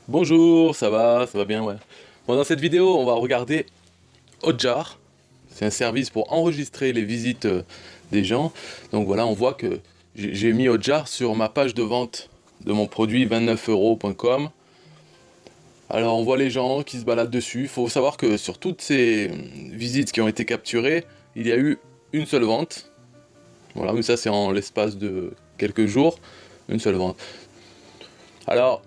Bonjour, ça va bien, ouais. Bon, dans cette vidéo, on va regarder Hotjar. C'est un service pour enregistrer les visites des gens. Donc voilà, on voit que j'ai mis Hotjar sur ma page de vente de mon produit 29euros.com. Alors on voit les gens qui se baladent dessus. Il faut savoir que sur toutes ces visites qui ont été capturées, il y a eu une seule vente. Voilà, mais ça c'est en l'espace de quelques jours, une seule vente. Alors,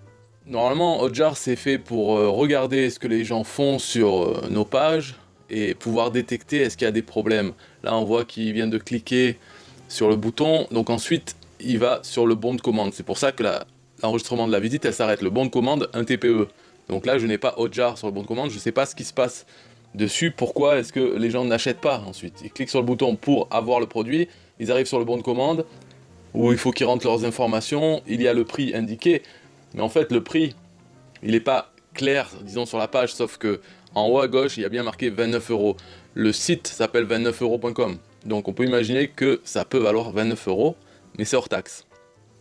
normalement, Hotjar c'est fait pour regarder ce que les gens font sur nos pages et pouvoir détecter est-ce qu'il y a des problèmes. Là, on voit qu'il vient de cliquer sur le bouton, donc ensuite, il va sur le bon de commande. C'est pour ça que l'enregistrement de la visite, elle s'arrête. Le bon de commande, un TPE. Donc là, je n'ai pas Hotjar sur le bon de commande, je ne sais pas ce qui se passe dessus. Pourquoi est-ce que les gens n'achètent pas ensuite? Ils cliquent sur le bouton pour avoir le produit, ils arrivent sur le bon de commande, où il faut qu'ils rentrent leurs informations, il y a le prix indiqué. Mais en fait, le prix, il n'est pas clair, disons, sur la page, sauf que en haut à gauche, il y a bien marqué 29 euros. Le site s'appelle 29euros.com. Donc on peut imaginer que ça peut valoir 29 euros, mais c'est hors taxe.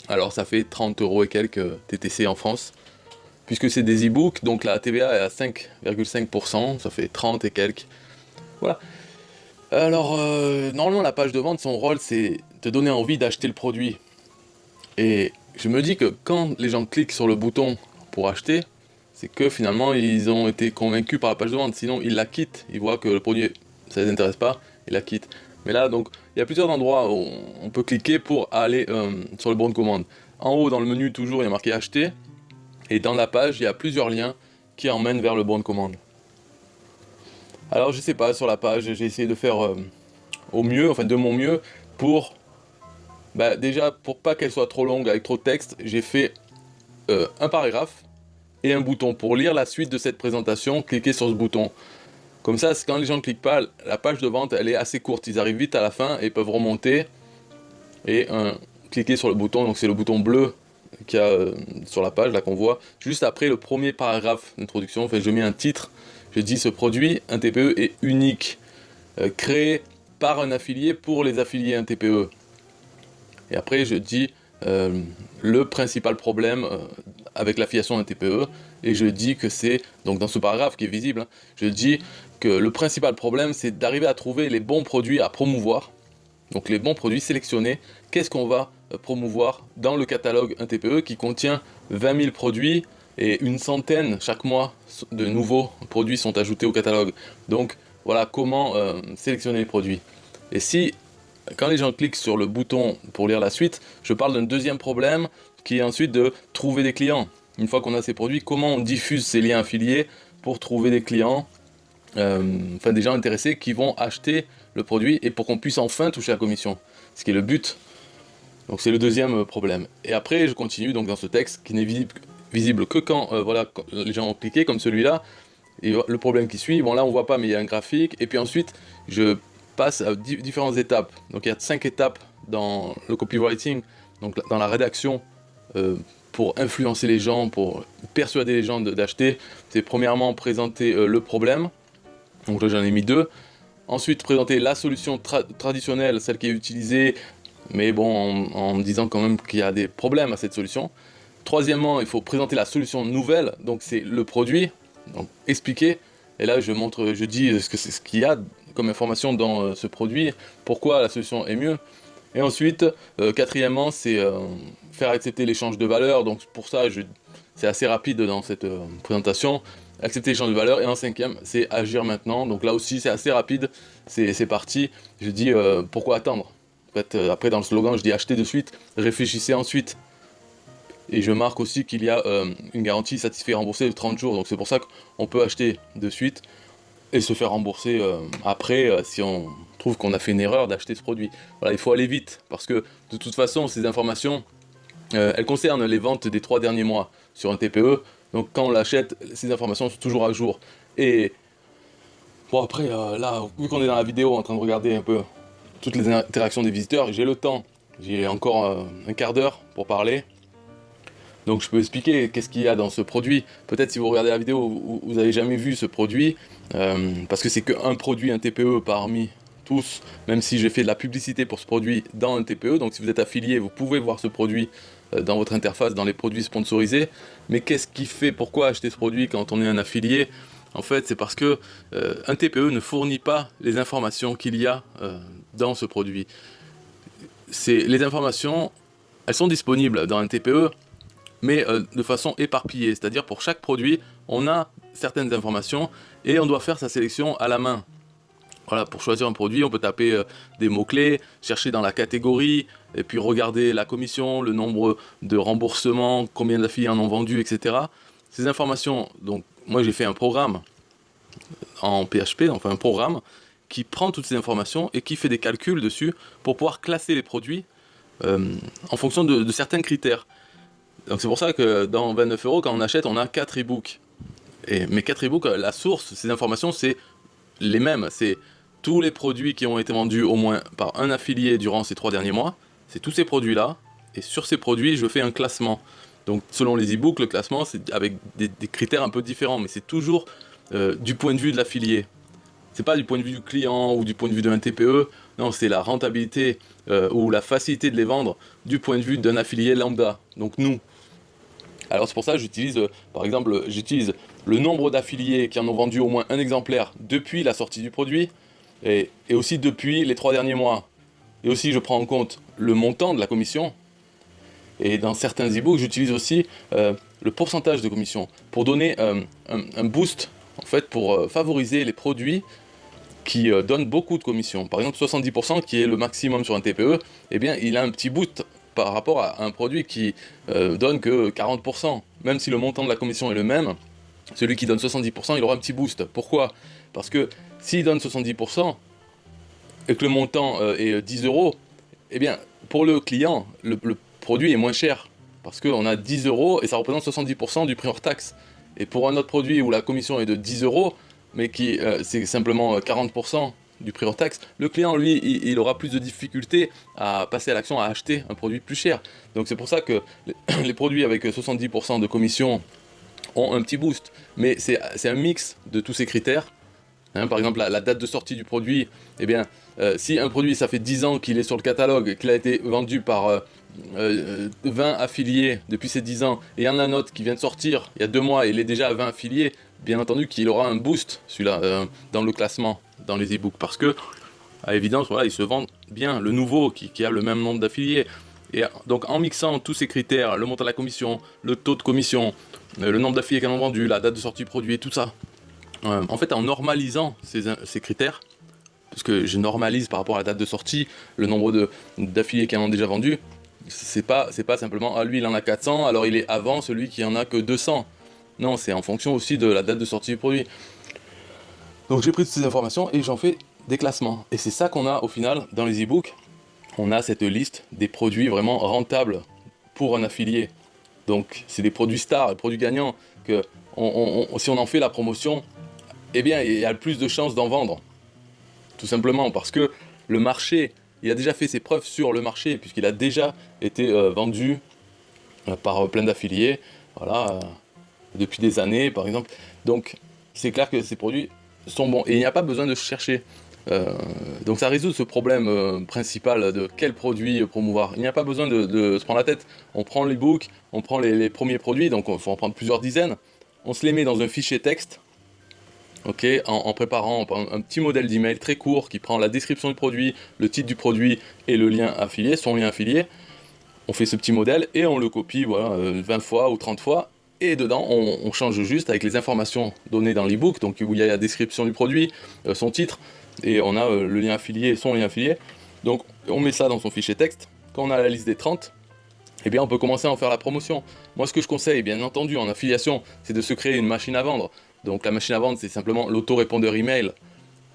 Alors ça fait 30 euros et quelques TTC en France. Puisque c'est des e-books, donc la TVA est à 5,5%, ça fait 30 et quelques. Voilà. Alors, normalement, la page de vente, son rôle, c'est de donner envie d'acheter le produit. Et je me dis que quand les gens cliquent sur le bouton pour acheter, c'est que finalement ils ont été convaincus par la page de vente. Sinon ils la quittent, ils voient que le produit ça les intéresse pas, ils la quittent. Mais là donc il y a plusieurs endroits où on peut cliquer pour aller sur le bon de commande. En haut dans le menu toujours il y a marqué acheter et dans la page il y a plusieurs liens qui emmènent vers le bon de commande. Alors je sais pas, sur la page j'ai essayé de faire au mieux, enfin de mon mieux pour déjà pour pas qu'elle soit trop longue avec trop de texte, j'ai fait un paragraphe et un bouton. Pour lire la suite de cette présentation, cliquez sur ce bouton. Comme ça, quand les gens ne cliquent pas, la page de vente, elle est assez courte. Ils arrivent vite à la fin et peuvent remonter et cliquer sur le bouton. Donc c'est le bouton bleu qu'il y a sur la page, là qu'on voit. Juste après le premier paragraphe d'introduction, enfin, je mets un titre. Je dis ce produit, un TPE est unique, créé par un affilié pour les affiliés un TPE. Et après, je dis le principal problème avec l'affiliation d'un TPE, et je dis que c'est, donc dans ce paragraphe qui est visible, hein, je dis que le principal problème, c'est d'arriver à trouver les bons produits à promouvoir, donc les bons produits sélectionnés. Qu'est-ce qu'on va promouvoir dans le catalogue un TPE qui contient 20 000 produits, et une centaine chaque mois de nouveaux produits sont ajoutés au catalogue. Donc voilà comment sélectionner les produits. Et si quand les gens cliquent sur le bouton pour lire la suite, je parle d'un deuxième problème qui est ensuite de trouver des clients. Une fois qu'on a ces produits, comment on diffuse ces liens affiliés pour trouver des clients, enfin des gens intéressés qui vont acheter le produit et pour qu'on puisse enfin toucher la commission, ce qui est le but. Donc c'est le deuxième problème. Et après je continue donc dans ce texte qui n'est visible que quand quand les gens ont cliqué comme celui-là. Et le problème qui suit, bon là on voit pas mais il y a un graphique, et puis ensuite je passe à différentes étapes. Donc il y a 5 étapes dans le copywriting, donc dans la rédaction, pour influencer les gens, pour persuader les gens d'acheter. C'est premièrement présenter le problème, donc là j'en ai mis deux. Ensuite présenter la solution traditionnelle, celle qui est utilisée, mais bon en me disant quand même qu'il y a des problèmes à cette solution. Troisièmement, il faut présenter la solution nouvelle, donc c'est le produit, donc expliquer. Et là, je dis ce qu'il y a comme information dans ce produit, pourquoi la solution est mieux. Et ensuite, quatrièmement, c'est faire accepter l'échange de valeur. Donc pour ça, c'est assez rapide dans cette présentation. Accepter l'échange de valeur. Et en cinquième, c'est agir maintenant. Donc là aussi, c'est assez rapide. C'est parti. Je dis pourquoi attendre. En fait, après, dans le slogan, je dis acheter de suite, réfléchissez ensuite. Et je marque aussi qu'il y a une garantie satisfait et remboursée de 30 jours. Donc c'est pour ça qu'on peut acheter de suite et se faire rembourser après si on trouve qu'on a fait une erreur d'acheter ce produit. Voilà, il faut aller vite parce que de toute façon, ces informations, elles concernent les ventes des 3 derniers mois sur un TPE. Donc quand on l'achète, ces informations sont toujours à jour. Et bon après, là, vu qu'on est dans la vidéo en train de regarder un peu toutes les interactions des visiteurs, j'ai le temps. J'ai encore un quart d'heure pour parler. Donc je peux expliquer qu'est-ce qu'il y a dans ce produit. Peut-être si vous regardez la vidéo, vous n'avez jamais vu ce produit, parce que c'est qu'un produit, un TPE parmi tous, même si j'ai fait de la publicité pour ce produit dans un TPE. Donc si vous êtes affilié, vous pouvez voir ce produit dans votre interface, dans les produits sponsorisés. Mais qu'est-ce qui fait, pourquoi acheter ce produit quand on est un affilié? En fait, c'est parce que un TPE ne fournit pas les informations qu'il y a dans ce produit. Les informations, elles sont disponibles dans un TPE, mais de façon éparpillée. C'est-à-dire pour chaque produit, on a certaines informations et on doit faire sa sélection à la main. Voilà, pour choisir un produit, on peut taper des mots-clés, chercher dans la catégorie, et puis regarder la commission, le nombre de remboursements, combien d'affiliés en ont vendu, etc. Ces informations, donc moi j'ai fait un programme en PHP, enfin un programme qui prend toutes ces informations et qui fait des calculs dessus pour pouvoir classer les produits en fonction de certains critères. Donc c'est pour ça que dans 29 €, quand on achète, on a 4 e-books. Et mes 4 e-books, la source, ces informations, c'est les mêmes. C'est tous les produits qui ont été vendus au moins par un affilié durant ces 3 derniers mois. C'est tous ces produits-là. Et sur ces produits, je fais un classement. Donc selon les e-books, le classement, c'est avec des critères un peu différents. Mais c'est toujours du point de vue de l'affilié. C'est pas du point de vue du client ou du point de vue d'un TPE. Non, c'est la rentabilité ou la facilité de les vendre du point de vue d'un affilié lambda. Donc nous. Alors c'est pour ça que j'utilise, par exemple, j'utilise le nombre d'affiliés qui en ont vendu au moins un exemplaire depuis la sortie du produit et aussi depuis les 3 derniers mois. Et aussi je prends en compte le montant de la commission. Et dans certains e-books, j'utilise aussi le pourcentage de commission pour donner un boost, en fait, pour favoriser les produits qui donnent beaucoup de commission. Par exemple, 70% qui est le maximum sur un TPE, eh bien, il a un petit boost par rapport à un produit qui donne que 40%. Même si le montant de la commission est le même, celui qui donne 70%, il aura un petit boost. Pourquoi? Parce que s'il donne 70% et que le montant est 10 €, eh bien, pour le client, le produit est moins cher. Parce qu'on a 10 € et ça représente 70% du prix hors taxe. Et pour un autre produit où la commission est de 10 €, mais qui c'est simplement 40% du prix hors taxe, le client, lui, il aura plus de difficultés à passer à l'action, à acheter un produit plus cher. Donc c'est pour ça que les produits avec 70% de commission ont un petit boost. Mais c'est un mix de tous ces critères. Hein, par exemple, la date de sortie du produit, eh bien, si un produit, ça fait 10 ans qu'il est sur le catalogue, qu'il a été vendu par 20 affiliés depuis ces 10 ans, et il y en a un autre qui vient de sortir il y a 2 mois et il est déjà à 20 affiliés, bien entendu qu'il aura un boost, celui-là, dans le classement, dans les e-books, parce que, à l'évidence, voilà, il se vend bien. Le nouveau, qui a le même nombre d'affiliés. Et donc, en mixant tous ces critères, le montant de la commission, le taux de commission, le nombre d'affiliés qui en ont vendu, la date de sortie du produit, et tout ça, en fait, en normalisant ces critères, parce que je normalise par rapport à la date de sortie, le nombre d'affiliés qui en ont déjà vendu, c'est pas simplement, ah lui il en a 400, alors il est avant celui qui en a que 200. Non, c'est en fonction aussi de la date de sortie du produit. Donc j'ai pris toutes ces informations et j'en fais des classements. Et c'est ça qu'on a au final dans les e-books. On a cette liste des produits vraiment rentables pour un affilié. Donc c'est des produits stars, des produits gagnants, que si on en fait la promotion, eh bien il y a plus de chances d'en vendre. Tout simplement parce que le marché, il a déjà fait ses preuves sur le marché, puisqu'il a déjà été vendu par plein d'affiliés, voilà, depuis des années par exemple. Donc c'est clair que ces produits sont bons et il n'y a pas besoin de chercher. Donc ça résout ce problème principal de quel produit promouvoir. Il n'y a pas besoin de se prendre la tête. On prend l'e-book, on prend les premiers produits, donc il faut en prendre plusieurs dizaines. On se les met dans un fichier texte, okay, en préparant un petit modèle d'email très court qui prend la description du produit, le titre du produit et le lien affilié, son lien affilié. On fait ce petit modèle et on le copie, voilà, 20 fois ou 30 fois. Et dedans, on change juste avec les informations données dans l'e-book, donc où il y a la description du produit, son titre, et on a le lien affilié, son lien affilié. Donc on met ça dans son fichier texte. Quand on a la liste des 30, eh bien on peut commencer à en faire la promotion. Moi ce que je conseille, bien entendu, en affiliation, c'est de se créer une machine à vendre. Donc la machine à vendre, c'est simplement l'autorépondeur email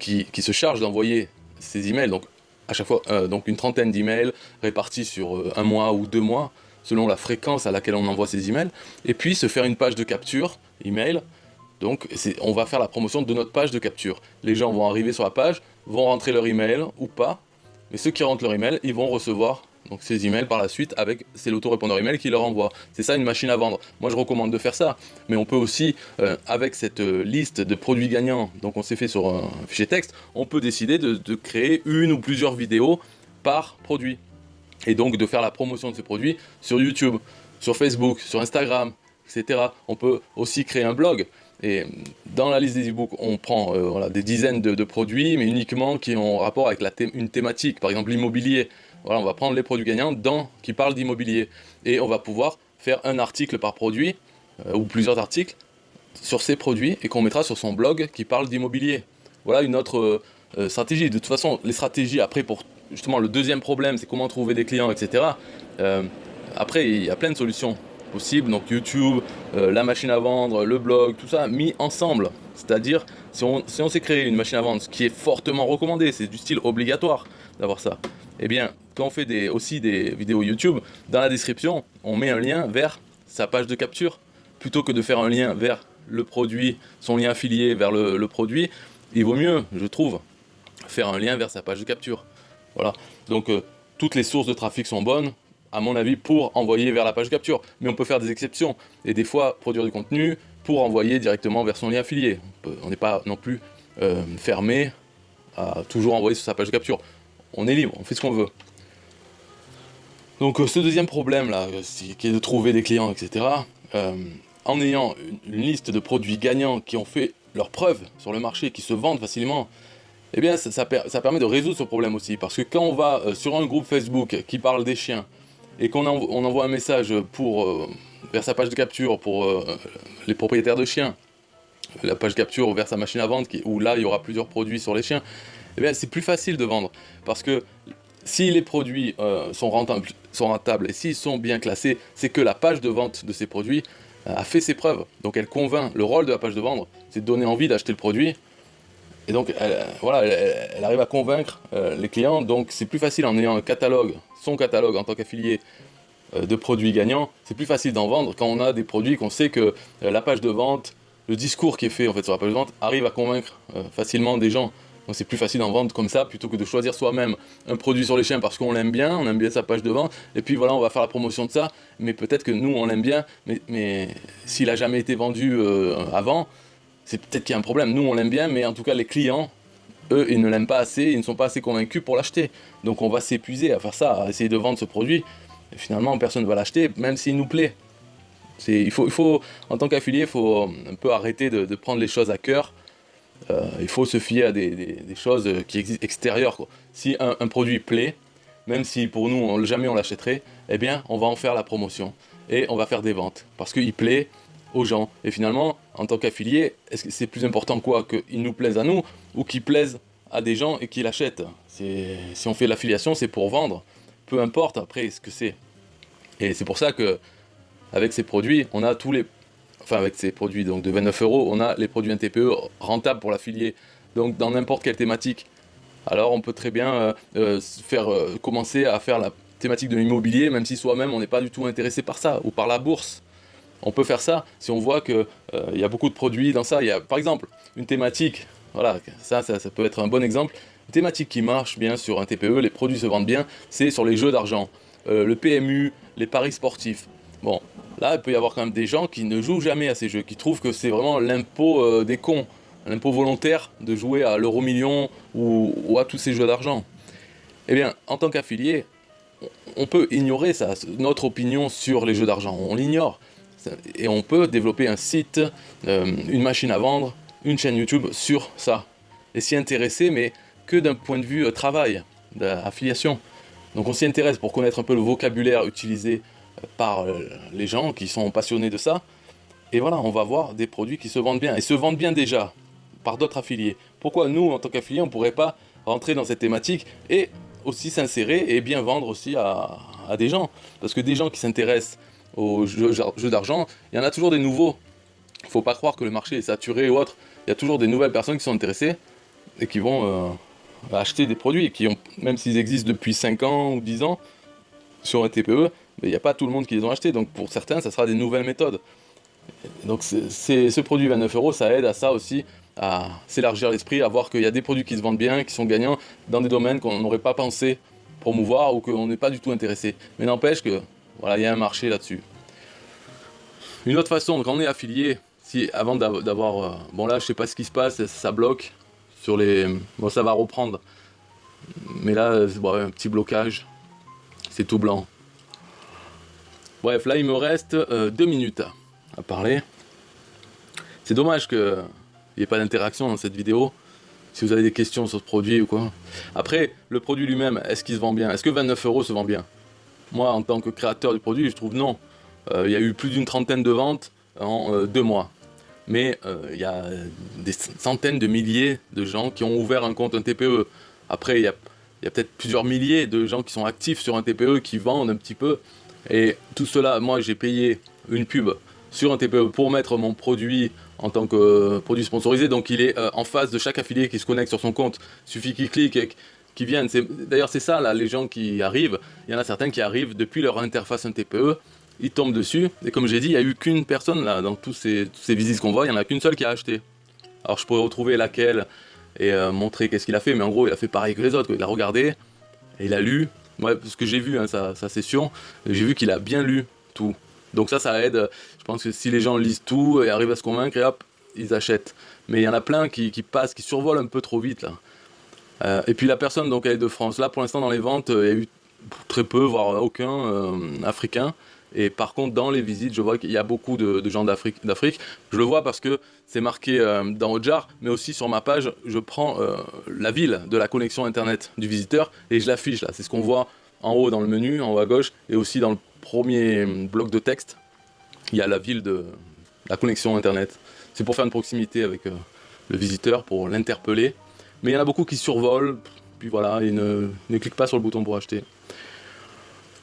qui se charge d'envoyer ces emails. Donc à chaque fois, donc une trentaine d'emails répartis sur 1 mois ou 2 mois, selon la fréquence à laquelle on envoie ces emails, et puis se faire une page de capture email. Donc on va faire la promotion de notre page de capture. Les gens vont arriver sur la page, vont rentrer leur email ou pas, mais ceux qui rentrent leur email, ils vont recevoir donc ces emails par la suite avec c'est l'autorépondeur email qui leur envoie. C'est ça une machine à vendre. Moi je recommande de faire ça, mais on peut aussi avec cette liste de produits gagnants, donc on s'est fait sur un fichier texte, on peut décider de créer une ou plusieurs vidéos par produit. et donc de faire la promotion de ces produits sur YouTube, sur Facebook, sur Instagram, etc. On peut aussi créer un blog. Et dans la liste des e-books, on prend voilà, des dizaines de produits, mais uniquement qui ont rapport avec une thématique. Par exemple, l'immobilier. Voilà, on va prendre les produits gagnants qui parlent d'immobilier. Et on va pouvoir faire un article par produit, ou plusieurs articles, sur ces produits, et qu'on mettra sur son blog qui parle d'immobilier. Voilà une autre stratégie. De toute façon, les stratégies, après, pour justement le deuxième problème, c'est comment trouver des clients, etc. Après, il y a plein de solutions possibles, donc YouTube, la machine à vendre, le blog, tout ça mis ensemble. C'est-à-dire, si on s'est créé une machine à vendre, ce qui est fortement recommandé, c'est du style obligatoire d'avoir ça, eh bien, quand on fait aussi des vidéos YouTube, dans la description, on met un lien vers sa page de capture, plutôt que de faire un lien vers le produit, son lien affilié vers le produit, il vaut mieux, je trouve, faire un lien vers sa page de capture. Voilà, donc toutes les sources de trafic sont bonnes, à mon avis, pour envoyer vers la page de capture. Mais on peut faire des exceptions, et des fois produire du contenu pour envoyer directement vers son lien affilié. On n'est pas non plus fermé à toujours envoyer sur sa page de capture. On est libre, on fait ce qu'on veut. Donc ce deuxième problème là, qui est de trouver des clients, etc., en ayant une liste de produits gagnants qui ont fait leurs preuves sur le marché, qui se vendent facilement, eh bien ça permet de résoudre ce problème aussi. Parce que quand on va sur un groupe Facebook qui parle des chiens, et qu'on envoie un message vers sa page de capture pour les propriétaires de chiens, la page de capture vers sa machine à vendre, où là il y aura plusieurs produits sur les chiens, eh bien c'est plus facile de vendre. Parce que si les produits sont rentables et s'ils sont bien classés, c'est que la page de vente de ces produits a fait ses preuves. Donc elle convainc. Le rôle de la page de vente, c'est de donner envie d'acheter le produit. Et donc elle arrive à convaincre les clients. Donc c'est plus facile en ayant un catalogue, son catalogue en tant qu'affilié de produits gagnants. C'est plus facile d'en vendre quand on a des produits qu'on sait que la page de vente, le discours qui est fait en fait sur la page de vente arrive à convaincre facilement des gens. Donc c'est plus facile d'en vendre comme ça, plutôt que de choisir soi-même un produit sur les chiens parce qu'on l'aime bien, on aime bien sa page de vente, et puis voilà, on va faire la promotion de ça, mais peut-être que nous, on l'aime bien, mais s'il a jamais été vendu avant, c'est peut-être qu'il y a un problème. Nous, on l'aime bien, mais en tout cas, les clients, eux, ils ne l'aiment pas assez, ils ne sont pas assez convaincus pour l'acheter. Donc on va s'épuiser à faire ça, à essayer de vendre ce produit, et finalement, personne ne va l'acheter, même s'il nous plaît. Il faut, en tant qu'affilié, il faut un peu arrêter de prendre les choses à cœur. Il faut se fier à des choses qui existent extérieures, quoi. Si un produit plaît, même si pour nous jamais on l'achèterait, eh bien on va en faire la promotion et on va faire des ventes parce qu'il plaît aux gens. Et finalement, en tant qu'affilié, est-ce que c'est plus important quoi qu'il nous plaise à nous ou qu'il plaise à des gens et qu'ils l'achètent? Si on fait l'affiliation, c'est pour vendre, peu importe après ce que c'est. Et c'est pour ça que avec ces produits, on a avec ces produits donc de 29 €, on a les produits NTPE rentables pour l'affilié, donc dans n'importe quelle thématique. Alors on peut très bien commencer à faire la thématique de l'immobilier, même si soi-même on n'est pas du tout intéressé par ça, ou par la bourse. On peut faire ça si on voit qu'il y a beaucoup de produits dans ça. Il y a par exemple une thématique, voilà, ça peut être un bon exemple, une thématique qui marche bien sur un TPE, les produits se vendent bien, c'est sur les jeux d'argent, le PMU, les paris sportifs. Bon, là, il peut y avoir quand même des gens qui ne jouent jamais à ces jeux, qui trouvent que c'est vraiment l'impôt des cons, l'impôt volontaire de jouer à l'euro-million ou à tous ces jeux d'argent. Eh bien, en tant qu'affilié, on peut ignorer ça, notre opinion sur les jeux d'argent, on l'ignore. Et on peut développer un site, une machine à vendre, une chaîne YouTube sur ça. Et s'y intéresser, mais que d'un point de vue travail, d'affiliation. Donc on s'y intéresse pour connaître un peu le vocabulaire utilisé par les gens qui sont passionnés de ça. Et voilà, on va voir des produits qui se vendent bien, et se vendent bien déjà, par d'autres affiliés. Pourquoi nous, en tant qu'affiliés, on ne pourrait pas rentrer dans cette thématique et aussi s'insérer et bien vendre aussi à des gens? Parce que des gens qui s'intéressent aux jeux d'argent, il y en a toujours des nouveaux. Il ne faut pas croire que le marché est saturé ou autre. Il y a toujours des nouvelles personnes qui sont intéressées et qui vont acheter des produits, même s'ils existent depuis 5 ans ou 10 ans, sur un TPE, mais il n'y a pas tout le monde qui les ont achetés. Donc pour certains, ça sera des nouvelles méthodes. Donc ce produit 29 €, ça aide à ça aussi, à s'élargir l'esprit, à voir qu'il y a des produits qui se vendent bien, qui sont gagnants dans des domaines qu'on n'aurait pas pensé promouvoir ou qu'on n'est pas du tout intéressé. Mais n'empêche que voilà, il y a un marché là-dessus. Une autre façon, quand on est affilié, avant d'avoir... bon là, je sais pas ce qui se passe, ça bloque sur les... Bon, ça va reprendre. Mais là, bon, un petit blocage. c'est tout blanc. Bref, là il me reste 2 minutes à parler. C'est dommage qu'il n'y ait pas d'interaction dans cette vidéo. Si vous avez des questions sur ce produit ou quoi. Après, le produit lui-même, est-ce qu'il se vend bien? Est-ce que 29 € se vend bien? Moi, en tant que créateur du produit, je trouve non. Il y a eu plus d'une trentaine de ventes en 2 mois. Mais il y a des centaines de milliers de gens qui ont ouvert un compte, un TPE. Après, il y a peut-être plusieurs milliers de gens qui sont actifs sur un TPE, qui vendent un petit peu. Et tout cela, moi, j'ai payé une pub sur un TPE pour mettre mon produit en tant que produit sponsorisé. Donc, il est en face de chaque affilié qui se connecte sur son compte. Il suffit qu'il clique et qu'ils viennent. D'ailleurs, c'est ça, là, les gens qui arrivent. Il y en a certains qui arrivent depuis leur interface un TPE. Ils tombent dessus, et comme j'ai dit, il n'y a eu qu'une personne là, dans tous ces visites qu'on voit, il n'y en a qu'une seule qui a acheté. Alors je pourrais retrouver laquelle et montrer qu'est-ce qu'il a fait, mais en gros il a fait pareil que les autres, quoi. Il a regardé, et il a lu, ouais, ce que j'ai vu, hein, sa session, j'ai vu qu'il a bien lu tout. Donc ça aide, je pense que si les gens lisent tout et arrivent à se convaincre, et hop, ils achètent. Mais il y en a plein qui passent, qui survolent un peu trop vite là. Et puis la personne, donc elle est de France, là pour l'instant dans les ventes, il y a eu très peu, voire aucun africain. Et par contre, dans les visites, je vois qu'il y a beaucoup de gens d'Afrique. Je le vois parce que c'est marqué dans Hotjar, mais aussi sur ma page, je prends la ville de la connexion internet du visiteur et je l'affiche là. C'est ce qu'on voit en haut dans le menu, en haut à gauche, et aussi dans le premier bloc de texte, il y a la ville de la connexion internet. C'est pour faire une proximité avec le visiteur, pour l'interpeller. Mais il y en a beaucoup qui survolent, puis voilà, ils ne cliquent pas sur le bouton pour acheter.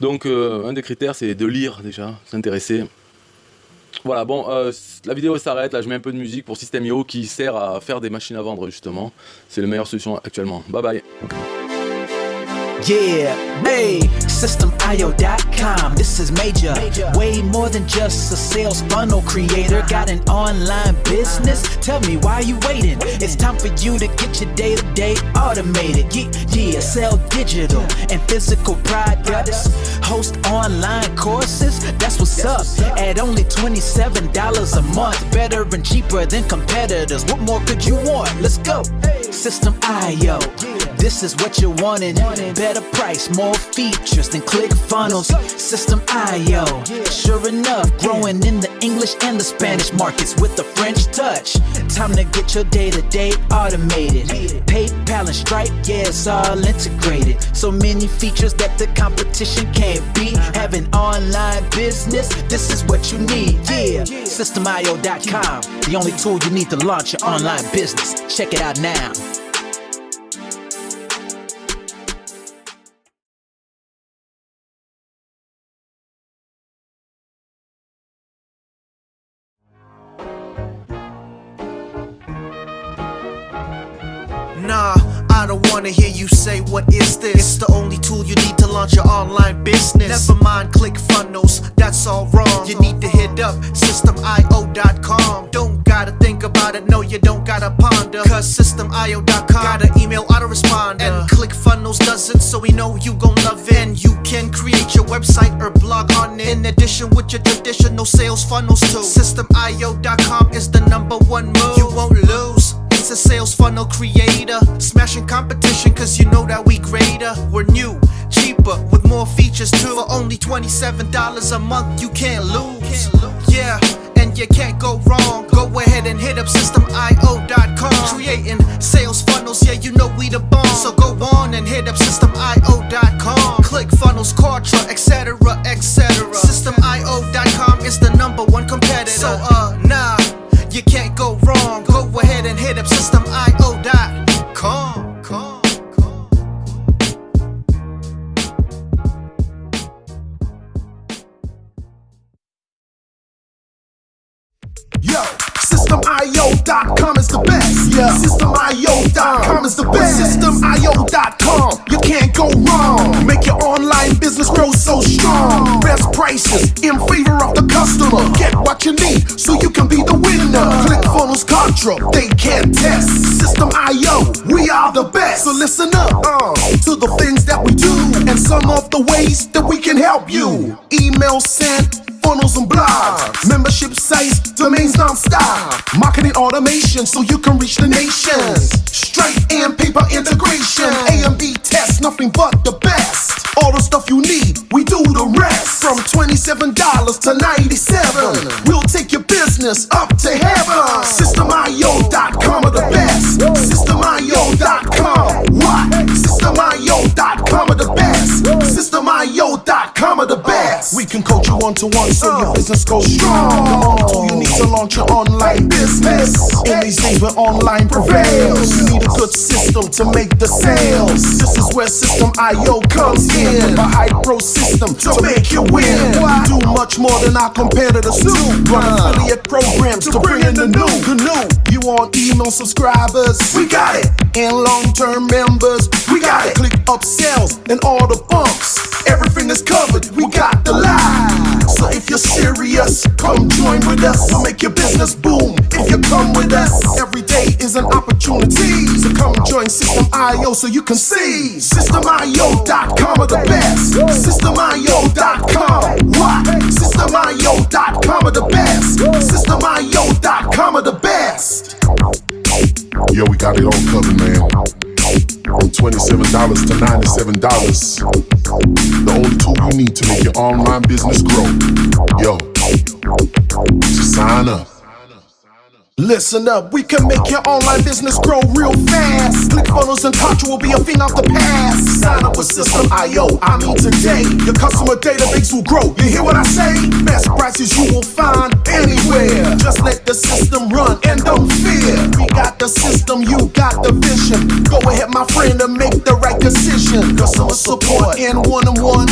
Donc un des critères c'est de lire déjà, s'intéresser. Voilà, bon, la vidéo s'arrête, là je mets un peu de musique pour System.io qui sert à faire des machines à vendre justement. C'est la meilleure solution actuellement. Bye bye. Yeah, hey, SystemIO.com, this is major. Way more than just a sales funnel creator. Got an online business? Tell me why you waiting. It's time for you to get your day-to-day automated. Yeah, sell digital and physical products. Host online courses, that's what's up. At only $27 a month. Better and cheaper than competitors. What more could you want? Let's go. System.io, this is what you're wanting. Better price, more features than ClickFunnels. System.io, sure enough, growing in the English and the Spanish markets with the French touch. Time to get your day-to-day automated. PayPal and Stripe, yeah, it's all integrated. So many features that the competition can't beat. Have an online business, this is what you need. Yeah, System.io.com, the only tool you need to launch your online business. Check it out now. Nah, I don't wanna hear you say what is this. It's the only tool you need to launch your online business. Never mind ClickFunnels, that's all wrong. You need to hit up System.io.com. Don't gotta think about it, no you don't gotta ponder. Cause System.io.com got an email autoresponder. And ClickFunnels does it, so we know you gon' love it. And you can create your website or blog on it. In addition with your traditional sales funnels too. System.io.com is the #1 move. You won't lose. It's a sales funnel creator, smashing competition cause you know that we greater. We're new, cheaper, with more features too. For only $27 a month, you can't lose. Yeah, and you can't go wrong. Go ahead and hit up System.io.com. Creating sales funnels, yeah, you know we the bomb. So go on and hit up System.io.com. ClickFunnels, Kartra, etc, etc. System.io.com is the #1 competitor. So nah, you can't go wrong. Go ahead and hit up System.io.com. Yo, System.io.com is the best. Yeah, System.io.com is the best. System.io.com, you can't go wrong. Make your online business grow so strong. Best prices in favor of the customer. Get what you need so you can be the winner. ClickFunnels, Kartra, they can't test. System.io, we are the best. So listen up to the things that we do and some of the ways that we can help you. Email sent, funnels and blogs, membership sites, domains non-stop. Marketing automation so you can reach the nations. Straight and paper integration. A and B tests, nothing but the best. All the stuff you need, we do the rest. From $27 to $97, we'll take your business up to heaven. System.io.com are the best. System.io.com. What? System.io.com are the best. System.io.com are the best. We can coach you one-to-one so your business goes strong. The only tool you need to launch your online business. In these days where online prevails, you need a good system to make the sales. This is where System.io comes in. A high-pro system to make you win. We do much more than our competitors do. Run affiliate programs to bring in the new. You want email subscribers? We got it. And long-term members? We got it. Click upsells and all the bumps. Everything is covered. We got the lie. So if you're serious, come join with us. We'll make your business boom. If you come with us, every day is an opportunity. So come join System.io so you can see. System.io.com are the best. System.io.com. What? System.io.com are the best. System.io.com are the best. Yo, we got it all covered, man. From $27 to $97. The only tool you need to make your online business grow. Yo, just sign up. Listen up, we can make your online business grow real fast. ClickFunnels and Contra will be a thing of the past. Sign up with System.io, I mean today. Your customer database will grow, you hear what I say? Best prices you will find anywhere. Just let the system run and don't fear. We got the system, you got the vision. Go ahead my friend and make the right decision. Customer support and one-on-one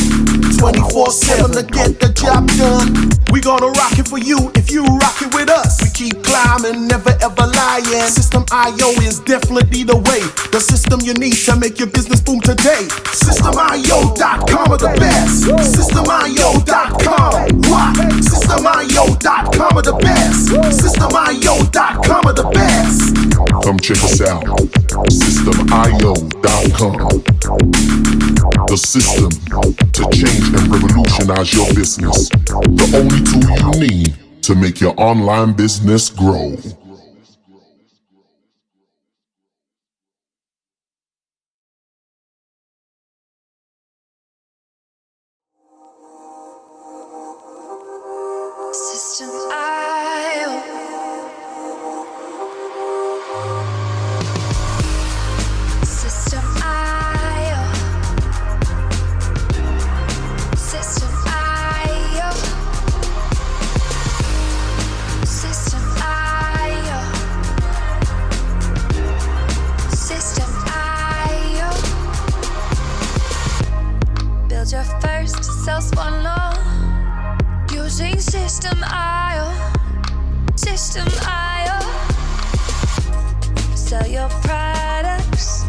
24/7 to get the job done. We gonna rock it for you if you rock it with us. We keep climbing, never ever lying. System.io is definitely the way. The system you need to make your business boom today. System.io.com are the best. System.io.com. What? System.io.com are the best. System.io.com are the best. Come check us out. System.io.com. The system to change and revolutionize your business. The only tool you need to make your online business grow. System.io. System.io. System.io. System.io. System.io. Build your first sales funnel using System.io. System.io. Sell your products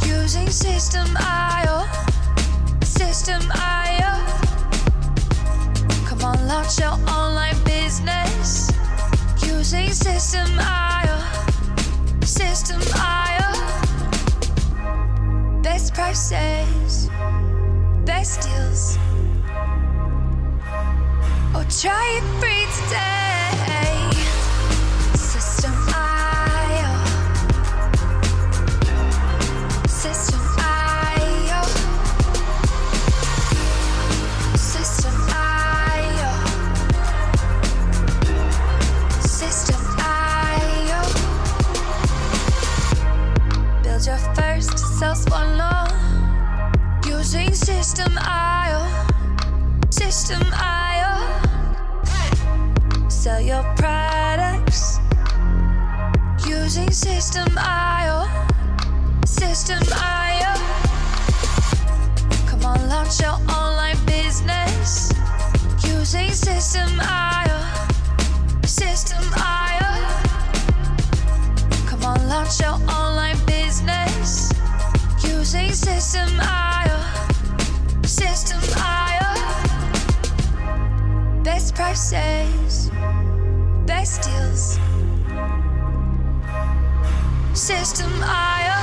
using System.io. System.io. Come on, launch your online business using System.io. System.io. Best prices, best deals. Or try it free today. System.io. System.io. System.io. System.io. Build your first sales funnel using System.io. System.io. Sell your products using System.io. System.io. Come on, launch your online business using System.io. System.io. Come on, launch your online business using System.io. System.io. Best prices, best deals. System.io.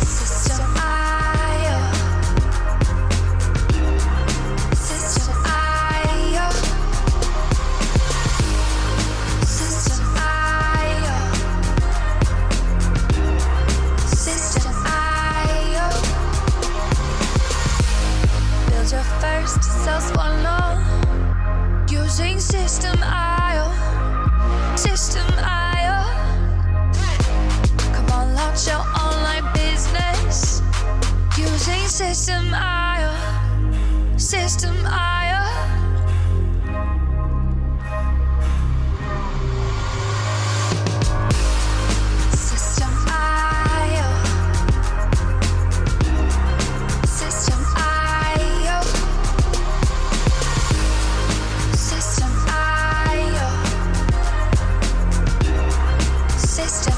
System.io. System.io. System IO. System IO. Come on, launch your online business using System IO. System IO. System IO. System IO. System IO. System